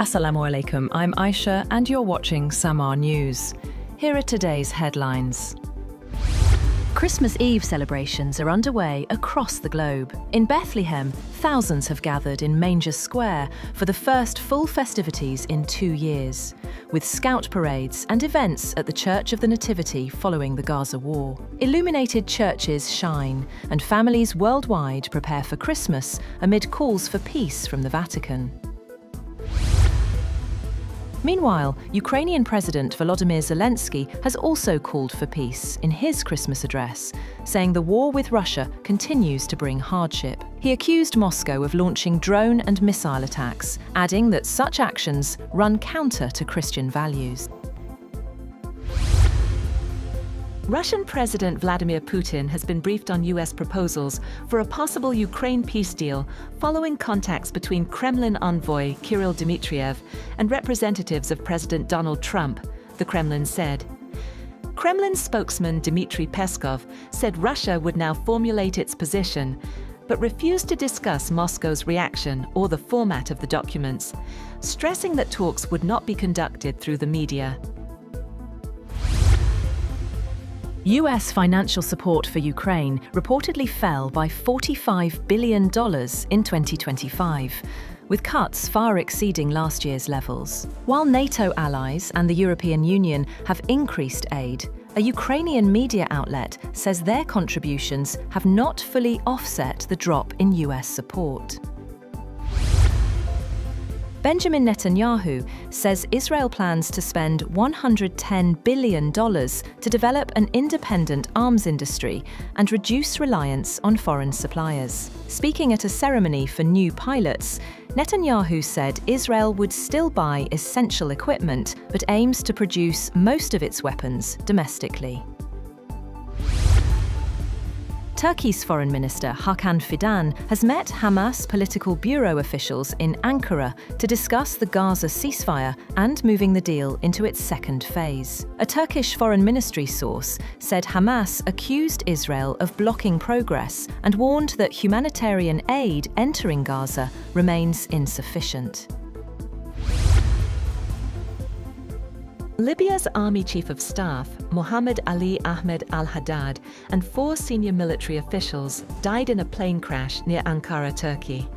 Assalamu alaikum, I'm Aisha and you're watching Samaa News. Here are today's headlines. Christmas Eve celebrations are underway across the globe. In Bethlehem, thousands have gathered in Manger Square for the first full festivities in 2 years, with scout parades and events at the Church of the Nativity following the Gaza war. Illuminated churches shine, and families worldwide prepare for Christmas amid calls for peace from the Vatican. Meanwhile, Ukrainian President Volodymyr Zelenskyy has also called for peace in his Christmas address, saying the war with Russia continues to bring hardship. He accused Moscow of launching drone and missile attacks, adding that such actions run counter to Christian values. Russian President Vladimir Putin has been briefed on US proposals for a possible Ukraine peace deal following contacts between Kremlin envoy Kirill Dmitriev and representatives of President Donald Trump, the Kremlin said. Kremlin spokesman Dmitry Peskov said Russia would now formulate its position, but refused to discuss Moscow's reaction or the format of the documents, stressing that talks would not be conducted through the media. US financial support for Ukraine reportedly fell by $45 billion in 2025, with cuts far exceeding last year's levels. While NATO allies and the European Union have increased aid, a Ukrainian media outlet says their contributions have not fully offset the drop in US support. Benjamin Netanyahu says Israel plans to spend $110 billion to develop an independent arms industry and reduce reliance on foreign suppliers. Speaking at a ceremony for new pilots, Netanyahu said Israel would still buy essential equipment, but aims to produce most of its weapons domestically. Turkey's Foreign Minister Hakan Fidan has met Hamas political bureau officials in Ankara to discuss the Gaza ceasefire and moving the deal into its second phase. A Turkish Foreign Ministry source said Hamas accused Israel of blocking progress and warned that humanitarian aid entering Gaza remains insufficient. Libya's Army Chief of Staff, Mohammed Ali Ahmed al-Haddad, and 4 senior military officials died in a plane crash near Ankara, Turkey.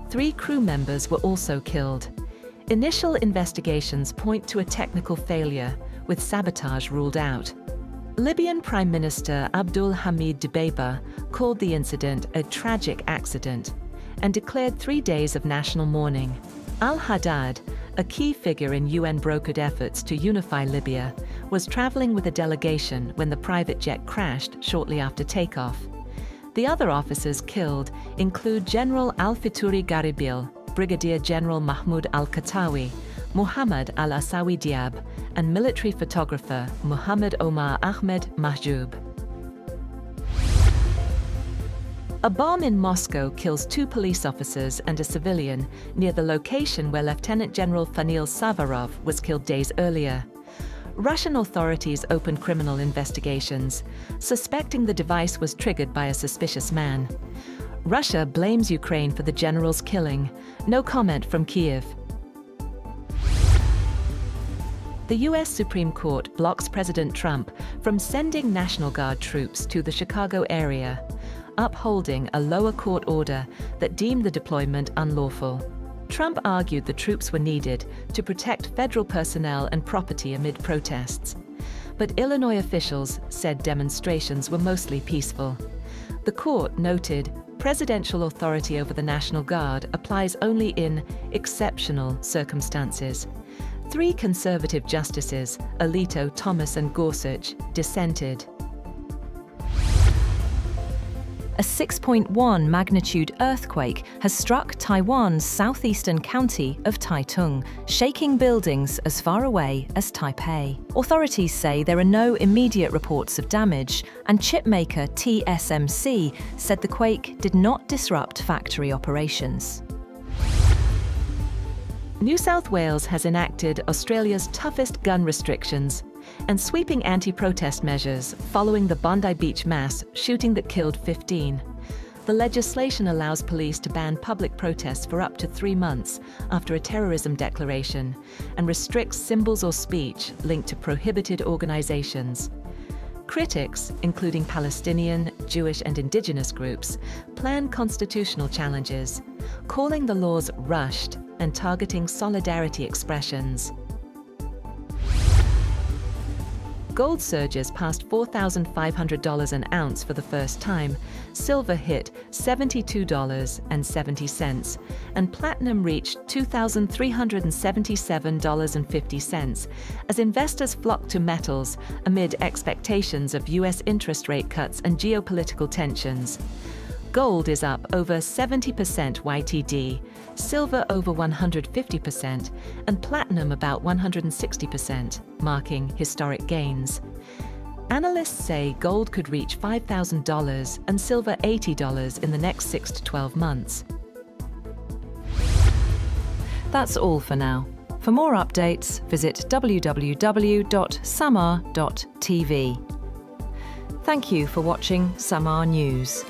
3 crew members were also killed. Initial investigations point to a technical failure, with sabotage ruled out. Libyan Prime Minister Abdul Hamid Dbeibeh called the incident a tragic accident and declared 3 days of national mourning. Al-Haddad, a key figure in UN-brokered efforts to unify Libya, was traveling with a delegation when the private jet crashed shortly after takeoff. The other officers killed include General Al-Fituri Garibil, Brigadier General Mahmoud Al-Katawi, Muhammad Al-Asawi Diab, and military photographer Muhammad Omar Ahmed Mahjoub. A bomb in Moscow kills 2 police officers and a civilian near the location where Lieutenant General Fanil Savarov was killed days earlier. Russian authorities opened criminal investigations, suspecting the device was triggered by a suspicious man. Russia blames Ukraine for the general's killing. No comment from Kyiv. The US Supreme Court blocks President Trump from sending National Guard troops to the Chicago area, upholding a lower court order that deemed the deployment unlawful. Trump argued the troops were needed to protect federal personnel and property amid protests. But Illinois officials said demonstrations were mostly peaceful. The court noted presidential authority over the National Guard applies only in exceptional circumstances. 3 conservative justices, Alito, Thomas, and Gorsuch, dissented. A 6.1 magnitude earthquake has struck Taiwan's southeastern county of Taitung, shaking buildings as far away as Taipei. Authorities say there are no immediate reports of damage, and chipmaker TSMC said the quake did not disrupt factory operations. New South Wales has enacted Australia's toughest gun restrictions and sweeping anti-protest measures following the Bondi Beach mass shooting that killed 15. The legislation allows police to ban public protests for up to 3 months after a terrorism declaration and restricts symbols or speech linked to prohibited organizations. Critics, including Palestinian, Jewish and indigenous groups, plan constitutional challenges, calling the laws rushed and targeting solidarity expressions. Gold surges past $4,500 an ounce for the first time, silver hit $72.70, and platinum reached $2,377.50 as investors flocked to metals amid expectations of US interest rate cuts and geopolitical tensions. Gold is up over 70% YTD, silver over 150%, and platinum about 160%, marking historic gains. Analysts say gold could reach $5,000 and silver $80 in the next 6 to 12 months. That's all for now. For more updates, visit www.samaa.tv. Thank you for watching Samaa News.